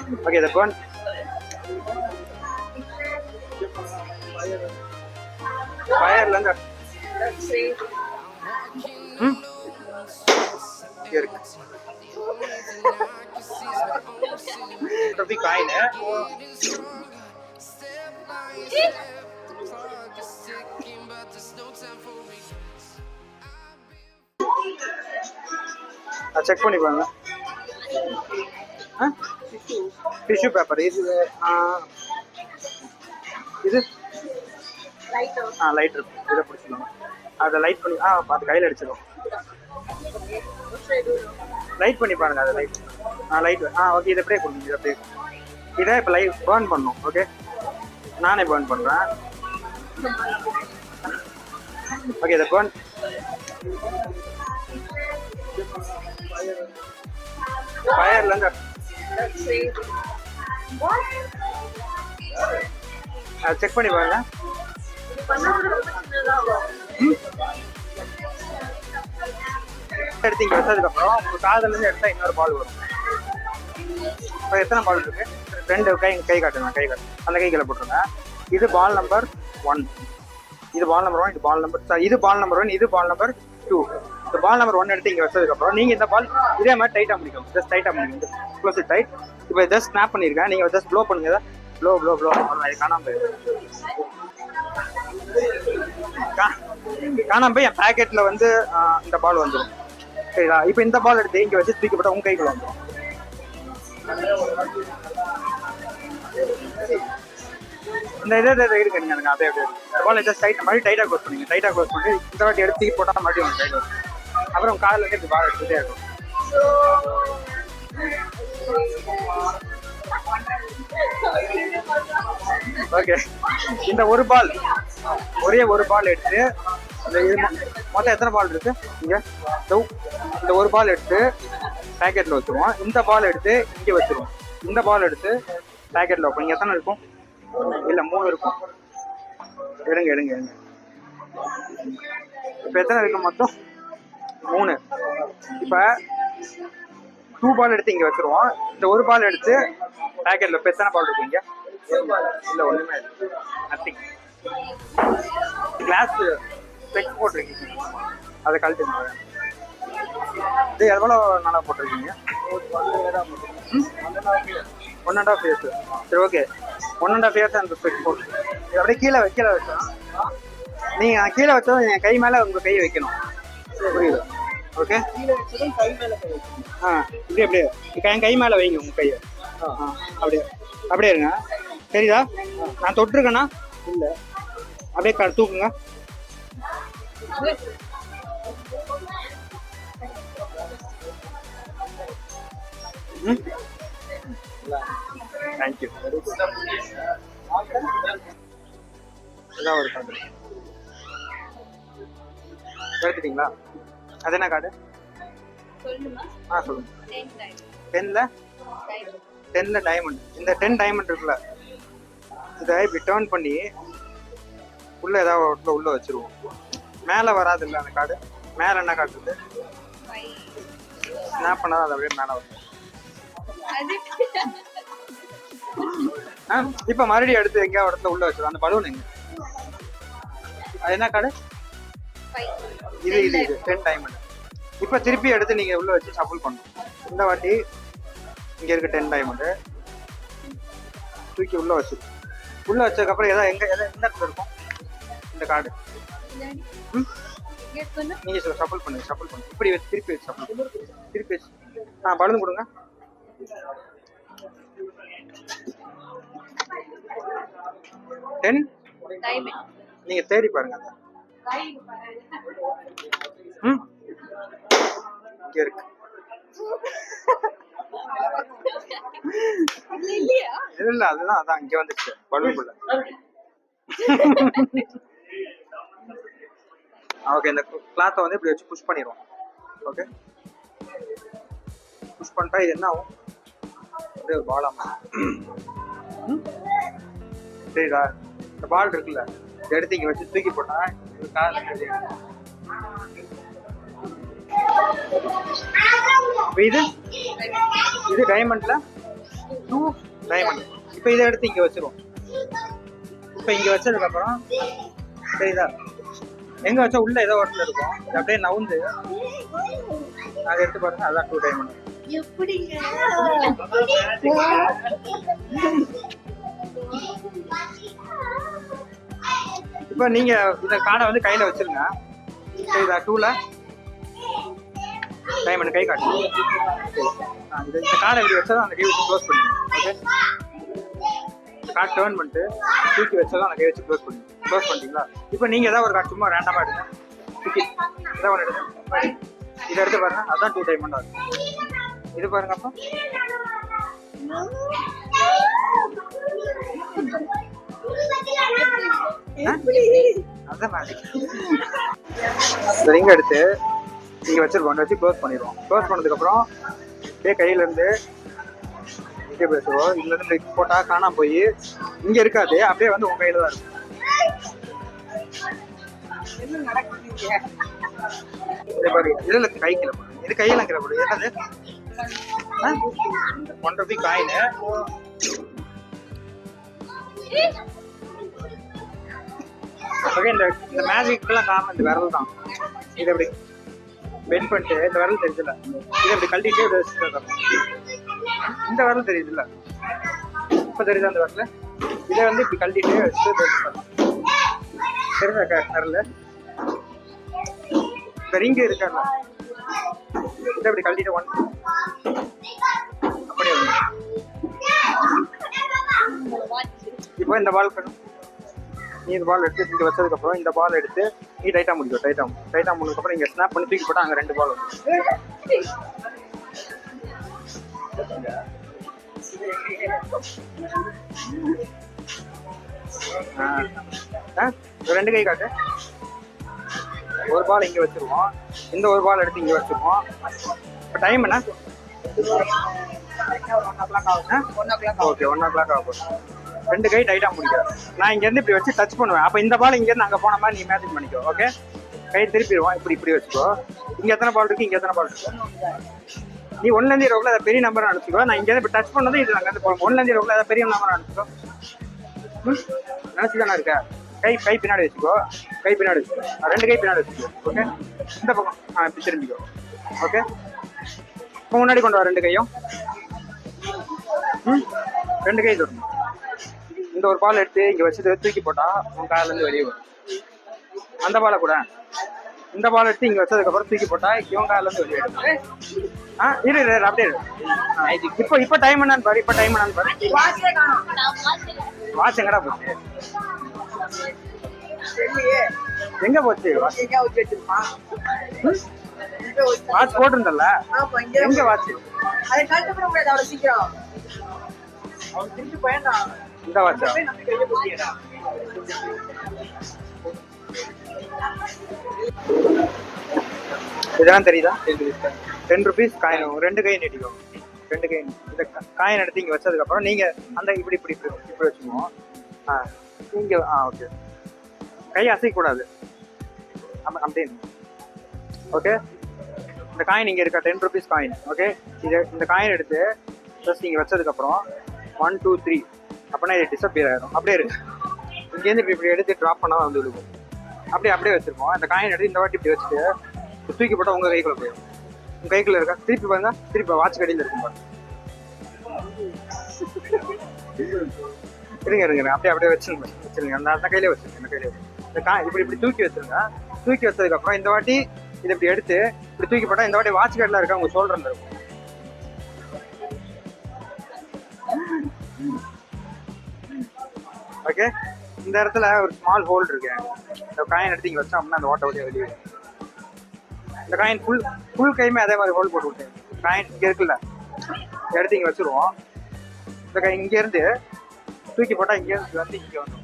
Okay, that one. Fire land. Here. Rupee coin, eh? Check பண்ணி பாருங்க. Tissue paper இது இது லைட் இருக்கு. இதை பிடிச்சிக்கணும். அதை லைட் பண்ணி பார்த்து கையில் அடிச்சிடும். லைட் பண்ணி பாருங்க. அதை லைட் லைட் ஓகே. இதை அப்படியே கொடுங்க. இதை அப்படியே இதை இப்போ லைட் பேர்ன் பண்ணணும். ஓகே, நானே பேர்ன் பண்ணுறேன். ஓகே, இதை பேர்ன் ஃபயர்லேருந்து செக் பண்ணி பாருங்க. எடுத்து இங்கே வச்சதுக்கப்புறம் உங்கள் காதலேருந்து எடுத்தால் இன்னொரு பால் வரும். இப்போ எத்தனை பால் இருக்கு? 2 கை காட்டுங்க. கை காட்டு. அந்த கைகளை போட்டுருங்க. இது பால் நம்பர் 1, இது பால் நம்பர் 1, இது பால் நம்பர் இது பால் நம்பர் 1, இது பால் நம்பர் 2. இந்த பால் நம்பர் 1 எடுத்து இங்கே வச்சதுக்கப்புறம் நீங்கள் இந்த பால் இதே மாதிரி டைட்டாக முடிக்கணும். ஜஸ்ட் டைட்டாக முடிக்கணும். Close it tight. இப்போ ஜஸ்ட் ஸ்னாப் பண்ணியிருக்கேன். நீங்கள் ஜஸ்ட் ப்ளோ பண்ணுங்க. ப்ளோ காணாம போய் என் பேக்கெட்டில் வந்து இந்த பால் வந்துடும். சரிங்களா? இப்போ இந்த பால் எடுத்து இங்கே வச்சு தூக்கி போட்டால் உங்கள் கைக்குள்ள வந்துடும். இந்த இதை இருக்கு நீங்கள் அதே இந்த பால் ஜஸ்ட் டைட்டாக க்ளோஸ் பண்ணுங்க. டைட்டாக க்ளோஸ் பண்ணி இந்த வாட்டி எடுத்து தூக்கி போட்டால் மறுபடியும் உங்களுக்கு டைட் வரும். அப்புறம் காலில் இருந்து பால் எடுத்துகிட்டே இருக்கும். ஓகே, இந்த ஒரே ஒரு பால் எடுத்து மொத்தம் எத்தனை பால் இருக்கு இங்கே? இந்த ஒரு பால் எடுத்து பேக்கெட்டில் வச்சுருவோம். இந்த பால் எடுத்து இங்கே வச்சுருவோம். இந்த பால் எடுத்து பேக்கெட்டில் வைப்போம். இங்கே எத்தனை இருக்கும்? இல்லை, 3 இருக்கும். எடுங்க. இப்போ எத்தனை இருக்கு மொத்தம்? 3. இப்போ 2 பால் எடுத்து இங்கே வச்சுருவோம். இந்த ஒரு பால் எடுத்து பேக்கெட்டில் இப்போ எத்தனை பால் இருக்கு இங்கே? இல்லை, ஒன்றுமே இல்லை. நத்திங். கிளாஸ் ஸ்பெக்ஸ் போட்டிருக்கீங்க, அதை கழட்டுங்க. இது எவ்வளோ நாளாக போட்டிருக்கீங்க? 1.5 இயர்ஸ். சரி, ஓகே. 1.5 இயர்ஸ் அந்த ஸ்பெக்ஸ் போட்டு இது அப்படியே கீழே வச்சோம். நீங்கள் கீழே வச்சதும் என் கை மேலே உங்கள் கையை வைக்கணும். புரியுது? ஓகே, இப்படி என் கை மேலே வைங்க உங்கள் கையை. அப்படியே இருங்க. சரிதா? நான் தொட்டிருக்கேண்ணா? இல்லை, அப்படியே தூக்குங்க. தேங்க்யூ. இதான் ஒரு கார்டு எடுத்துட்டீங்களா? அது என்ன கார்டு? சொல்லுங்க. 10ல டைமண்ட். இந்த 10 டைமண்ட் இருக்குல்ல, இதை இப்படி டேர்ன் பண்ணி உள்ள ஏதாவது உள்ள வச்சிருவோம். மேலே வராது இல்லை அந்த கார்டு. மேலே என்ன கார்டு இருக்கு? ஸ்னாப் பண்ணாதான் அது அப்படியே மேலே வரும். இப்போ மறுபடியும் எடுத்து எங்கேயாவது இடத்துல உள்ள வச்சிருவோம். அந்த பலூன் எங்க? அது என்ன கார்டு? இது 10 டைமண்ட். இப்போ திருப்பி எடுத்து நீங்கள் உள்ள வச்சு ஷஃபிள் பண்ணணும். இந்த வாட்டி இங்கே இருக்க 10 டைமண்ட் தூக்கி உள்ள வச்சதுக்கப்புறம் எந்த இடத்துல இருக்கும் இந்த கார்டு? நீங்கள் ஷஃபிள் பண்ணுங்க. இப்படி வச்சு திருப்பி வச்சு பலூன் கொடுங்க. நீங்க தேடி பாருங்க. இங்க இருக்கு. இல்ல, அதான் இங்க வந்துச்சு பலூன்குள்ள. ஓகே, இந்த கிளாத்தை வந்து இப்படி வச்சு புஷ் பண்ணிடுவோம். ஓகே, புஷ் பண்ணிட்டா இது என்ன ஆகும்? அப்படியே ஒரு பால் ஆகும். சரிடா? இந்த பால் இருக்குல்ல, எடுத்து இங்க வச்சு தூக்கி போட்டா இது டைமண்ட்ல 2 டைமண்ட். இப்போ இதை எடுத்து இங்கே வச்சிருவோம். இப்போ இங்கே வச்சதுக்கப்புறம் சரிதா, எங்கே வச்சா உள்ள ஏதோ இடத்துல இருக்கும், இது அப்படியே நவுந்து அதை எடுத்து பாருங்க, அதான் 2 டைமண்ட். இப்போ நீங்க இந்த கார்டை வந்து கையில வச்சிருங்க. சரிதா, 2ல டைமண்ட் கை காட்டு. இந்த கார்டை இப்படி வச்சா அந்த கை வச்சு க்ளோஸ் பண்ணிடுங்க. ஓகே, கார்டு டர்ன் பண்ணிட்டு தூக்கி வச்சதும் அந்த கை வச்சு க்ளோஸ் பண்ணிட்டீங்களா? இப்போ நீங்க ஏதாவது ஒரு கார்டு சும்மா ரேண்டமா எடுங்க, தூக்கி ஏதாவது ஒன்று எடுங்க, இதை எடுத்து பாருங்க, அதான் 2 டைமண்ட் ஆகும். இது பாருங்க, அப்போ அதான் மேஜிக். இந்த ரிங் எடுத்து இங்க வச்சிருக்கோம், வச்சு க்ளோஸ் பண்ணிடுவோம். க்ளோஸ் பண்ணதுக்கு அப்புறம் அப்படியே கையில இருந்து இங்கே பேசுவோம். இதுல இருந்து போட்டா காணாம போய் இங்க இருக்காது, அப்படியே வந்து உங்க கையில தான் இருக்கும். இதுல கைக்கில போடுங்க, இது கையில கீழே போடுங்க. என்னது 1 ரூபி காயின். ஓகே, இந்த மேஜிக்லாம் காரணம் இந்த விரல் தான். இதை அப்படி பெண்ட் பண்ணிட்டு, இந்த விரல் தெரியுதுல்ல, இதை அப்படி கழட்டிட்டு இந்த விரல் தெரியுதுல்ல, இப்போ தெரியுது அந்த விரல், இதை வந்து இப்படி கழட்டிட்டு வச்சு தெரியுதா விரல், இந்த ரிங்கு இருக்காங்க, இதை அப்படி கழட்டிட்டு அப்படியே வந்து இப்போ இந்த பால் நீ இந்த பால் எடுத்து இங்கே வச்சதுக்கப்புறம் இந்த பால் எடுத்து நீ டைட்டாக முடிக்கும். டைட்டாக முடிஞ்சதுக்கப்புறம் இங்கே ஸ்னாப் பண்ணி தூக்கி போட்டால் அங்கே 2 பால் வரும். ரெண்டு கை காட்டு. ஒரு பால் இங்கே வச்சிருவோம், இந்த ஒரு பால் எடுத்து இங்கே வச்சிருவோம். இப்போ டைம் என்ன? ஓகே, 1 o'clock ஆகும். 2 கை டைட்டா முடிக்கிறேன். நான் இங்கேருந்து இப்படி வச்சு டச் பண்ணுவேன். அப்போ இந்த பால் இங்கேருந்து அங்கே போன மாதிரி நீ மேஜிக் பண்ணிக்கோ. ஓகே, கை திருப்பிடுவோம், இப்படி வச்சுக்கோ. இங்கே எத்தனை பால் இருக்கு, இங்கே எத்தனை பால் இருக்கு, நீ 1லேருந்து 20 அதை பெரிய நம்பர் அனுப்பிச்சிக்கோ. நான் இங்கேருந்து இப்போ டச் பண்ணதும் இது அங்கேருந்து போகிறோம். 1லேருந்து 20 அதை பெரிய நம்பர் அனுப்பிச்சிக்கோ. நினச்சி தானே இருக்க? கை பின்னாடி வச்சுக்கோ, கை பின்னாடி வச்சுக்கோ, 2 கை பின்னாடி வச்சுக்கோ. ஓகே, இந்த பக்கம் இப்படி திரும்பிக்கோ. ஓகே, இப்போ முன்னாடி கொண்டு வர 2 கையும் 2 கை தொடரும். இந்த ஒரு பால் எடுத்து இங்கே வச்சு தூக்கி போட்டா உன் காலிலேருந்து வெளியே வரும். அந்த பாலை கூட இந்த பால் எடுத்து இங்கே வச்சதுக்கப்புறம் தூக்கி போட்டா இவன் காலிலேருந்து வெளியே வரும். இரு அப்படியே இப்போ டைம் என்னன்னு பாரு. இப்போ டைம் என்னன்னு பாரு. வாட்ச் எங்கடா போச்சு? எங்க போச்சு வாட்ச்? போட்டிருந்தல எங்க வாட்ச்? இந்த வாட்சா? இதெல்லாம் தெரியுதா? 10 rupees காயின். 2 கை நீட்டிக்கும், 2 கை. இந்த காயின் எடுத்து இங்க வச்சதுக்கு அப்புறம் நீங்க அந்த இப்படி வச்சுக்குவோம். இங்க ஓகே, கை அசைக்க கூடாது அப்படியே. ஓகே, இந்த காயின் இங்க இருக்கா, 10 rupees காயின். ஓகே, இந்த காயின் எடுத்து ஜஸ்ட் இங்க வச்சதுக்கு அப்புறம் 1 2 3 அப்படின்னா இது டிஸப்பியர் ஆயிடும். அப்படியே இருக்கு. இங்கேருந்து இப்படி எடுத்து ட்ராப் பண்ணால் வந்து விழுகும். அப்படியே வச்சிருக்கோம். அந்த காயின் எடுத்து இந்த வாட்டி இப்படி வச்சுட்டு தூக்கி போட்டால் உங்கள் கைக்குள்ளே போயிடும். உங்கள் கைக்குள்ளே இருக்கா? திருப்பி பாருங்க, திருப்பி வாட்ச் கடையில் இருக்கும் பாருங்க. இருங்க அப்படியே வச்சிருங்க. அந்த கையிலே வச்சிருங்க. இந்த கையிலே இப்படி தூக்கி வச்சிருங்க. தூக்கி வச்சதுக்கப்புறம் இந்த வாட்டி இதை இப்படி எடுத்து இப்படி தூக்கி போட்டால் இந்த வாட்டி வாட்ச் கடையில் இருக்கா உங்கள் ஷோல்டரில் இருக்கும். ஓகே, இந்த இடத்துல ஒரு ஸ்மால் ஹோல் இருக்கு. இந்த காயின் எடுத்து இங்கே வச்சோம் அப்படின்னா அந்த ஓட்ட வழியாக வெளியே. இந்த காயின் ஃபுல் கையுமே அதே மாதிரி ஹோல் போட்டு விட்டேன். காயின் இங்கே இருக்குல்ல, எடுத்து இங்கே வச்சுருவோம். இந்த கை இங்கேருந்து தூக்கி போட்டால் இங்கேருந்து வந்து இங்கே வந்துடும்.